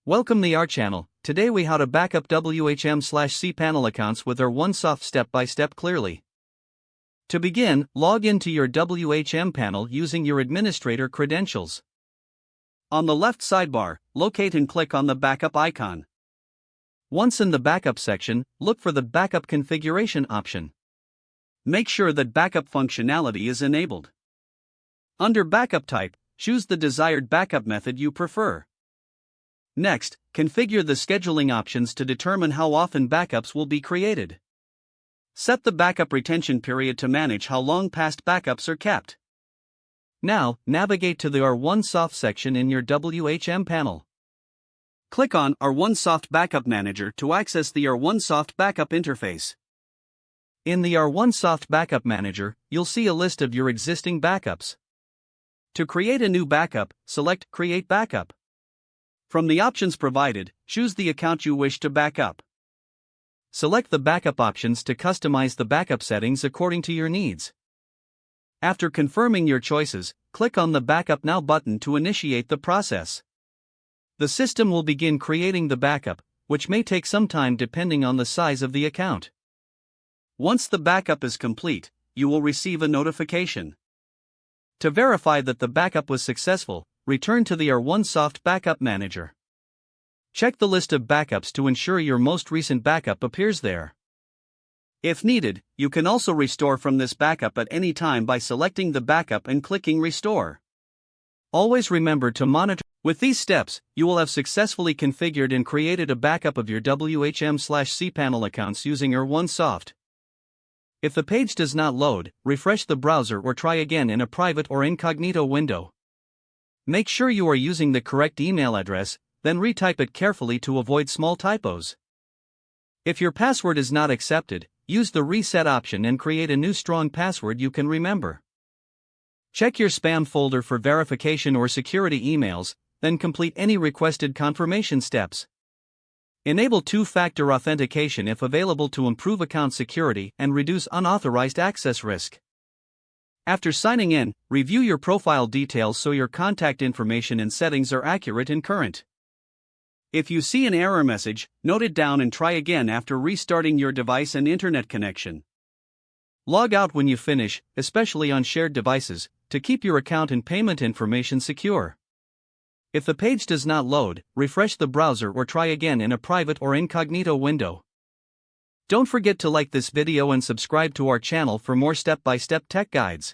Welcome the R channel. Today we how to backup WHM/cPanel accounts with R1Soft step-by-step clearly. To begin, log into your WHM panel using your administrator credentials. On the left sidebar, locate and click on the backup icon. Once in the backup section, look for the backup configuration option. Make sure that backup functionality is enabled. Under backup type, choose the desired backup method you prefer. Next, configure the scheduling options to determine how often backups will be created. Set the backup retention period to manage how long past backups are kept. Now, navigate to the R1Soft section in your WHM panel. Click on R1Soft Backup Manager to access the R1Soft Backup interface. In the R1Soft Backup Manager, you'll see a list of your existing backups. To create a new backup, select Create Backup. From the options provided, choose the account you wish to backup. Select the backup options to customize the backup settings according to your needs. After confirming your choices, click on the Backup Now button to initiate the process. The system will begin creating the backup, which may take some time depending on the size of the account. Once the backup is complete, you will receive a notification. To verify that the backup was successful, return to the R1Soft Backup Manager. Check the list of backups to ensure your most recent backup appears there. If needed, you can also restore from this backup at any time by selecting the backup and clicking Restore. Always remember to monitor. With these steps, you will have successfully configured and created a backup of your WHM/cPanel accounts using R1Soft. If the page does not load, refresh the browser or try again in a private or incognito window. Make sure you are using the correct email address, then retype it carefully to avoid small typos. If your password is not accepted, use the reset option and create a new strong password you can remember. Check your spam folder for verification or security emails, then complete any requested confirmation steps. Enable two-factor authentication if available to improve account security and reduce unauthorized access risk. After signing in, review your profile details so your contact information and settings are accurate and current. If you see an error message, note it down and try again after restarting your device and internet connection. Log out when you finish, especially on shared devices, to keep your account and payment information secure. If the page does not load, refresh the browser or try again in a private or incognito window. Don't forget to like this video and subscribe to our channel for more step-by-step tech guides.